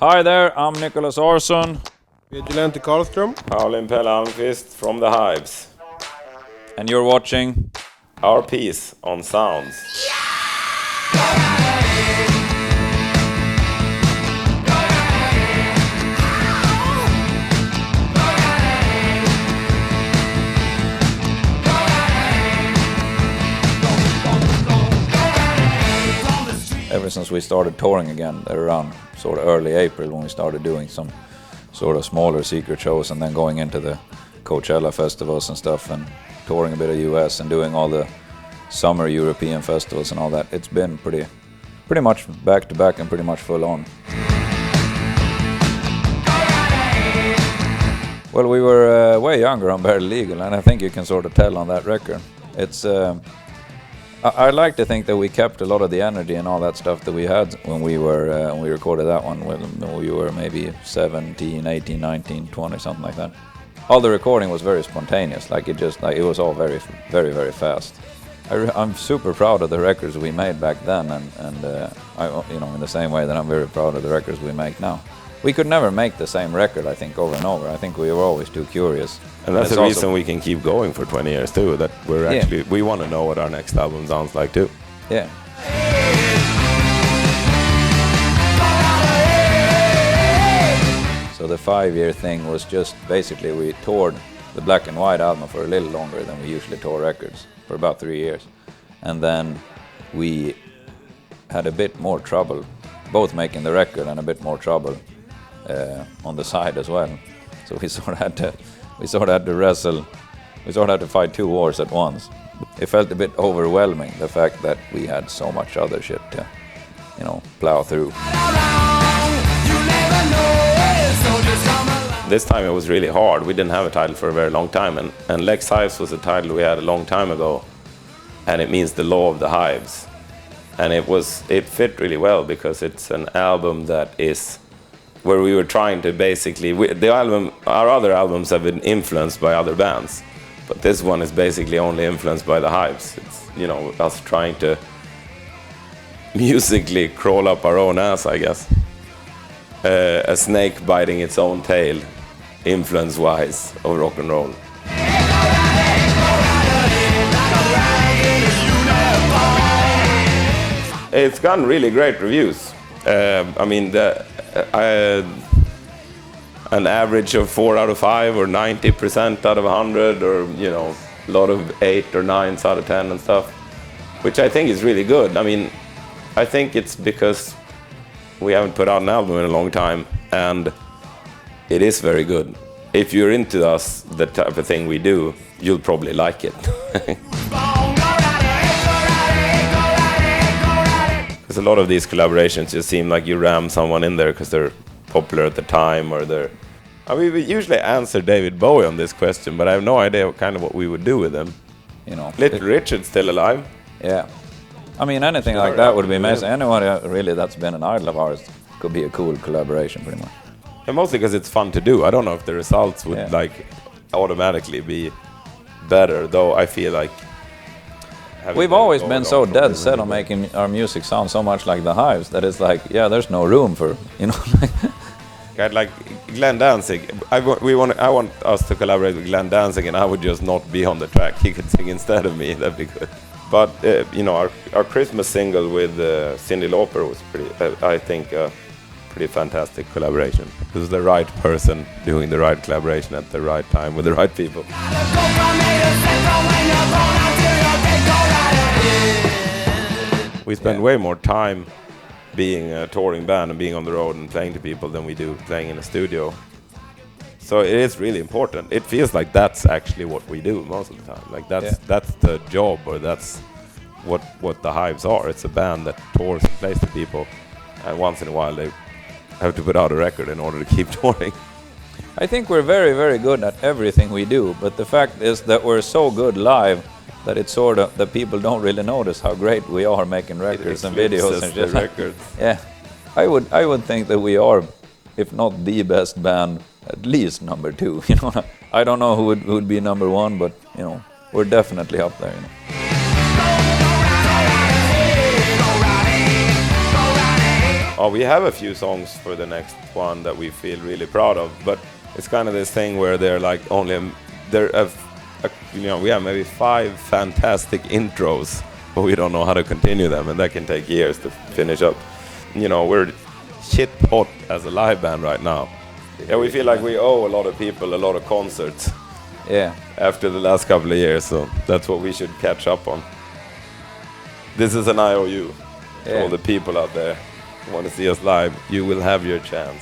Hi there, I'm Nicholas Arson. Vigilante Karlström. Paulin Pelle Almqvist from the Hives. And you're watching Our piece on sounds. ever since we started touring again, around sort of early April when we started doing some sort of smaller secret shows and then going into the Coachella festivals and stuff and touring a bit of US and doing all the summer European festivals and all that. It's been pretty much back to back and pretty much full on. Well, we were way younger on Barely Legal, and I think you can sort of tell on that record. It's I like to think that we kept a lot of the energy and all that stuff that we had when we recorded that one when we were maybe 17, 18, 19, 20, something like that. All the recording was very spontaneous, it was all very, very, very fast. I'm super proud of the records we made back then, and in the same way that I'm very proud of the records we make now. We could never make the same record, I think, over and over. I think we were always too curious. And that's the reason we can keep going for 20 years too, that we want to know what our next album sounds like too. Yeah. So the 5-year thing was just basically we toured the Black and White album for a little longer than we usually tour records, for about 3 years. And then we had a bit more trouble, both making the record and a bit more trouble on the side as well. So we sort of had to wrestle, we sort of had to fight two wars at once. It felt a bit overwhelming, the fact that we had so much other shit to, plow through. This time it was really hard. We didn't have a title for a very long time, and Lex Hives was a title we had a long time ago, and it means the law of the hives. And it fit really well because it's an album that is where we were trying to our other albums have been influenced by other bands, but this one is basically only influenced by the Hives. It's us trying to musically crawl up our own ass, I guess. A snake biting its own tail, influence-wise, of rock and roll. It's gotten really great reviews. An average of 4 out of 5 or 90% out of 100 or, a lot of 8 or 9s out of 10 and stuff, which I think is really good. I think it's because we haven't put out an album in a long time, and it is very good. If you're into us, the type of thing we do, you'll probably like it. Because a lot of these collaborations just seem like you ram someone in there because they're popular at the time, or we usually answer David Bowie on this question, but I have no idea what we would do with him. Little Richard's still alive. Yeah. Anything like that would be amazing. Anyone really that's been an idol of ours could be a cool collaboration, pretty much. And mostly because it's fun to do. I don't know if the results would automatically be better, though I feel like we've always been so dead set on making our music sound so much like the Hives that it's there's no room for, like Glenn Danzig. I want us to collaborate with Glenn Danzig, and I would just not be on the track. He could sing instead of me. That'd be good. But our Christmas single with Cyndi Lauper was I think a pretty fantastic collaboration. This is the right person doing the right collaboration at the right time with the right people. We spend way more time being a touring band and being on the road and playing to people than we do playing in a studio. So it is really important. It feels like that's actually what we do most of the time. That's the job, or that's what the Hives are. It's a band that tours and plays to people, and once in a while they have to put out a record in order to keep touring. I think we're very, very good at everything we do, but the fact is that we're so good live that it's sort of that people don't really notice how great we are making records and videos and shit. Records. Yeah, I would think that we are, if not the best band, at least number 2. I don't know who would be number 1, but we're definitely up there. Oh, we have a few songs for the next one that we feel really proud of, but it's kind of this thing where they're like we have maybe 5 fantastic intros, but we don't know how to continue them, and that can take years to finish up. We're shit hot as a live band right now. Yeah, we feel like we owe a lot of people a lot of concerts. Yeah. After the last couple of years, so that's what we should catch up on. This is an IOU. Yeah. All the people out there who want to see us live, you will have your chance.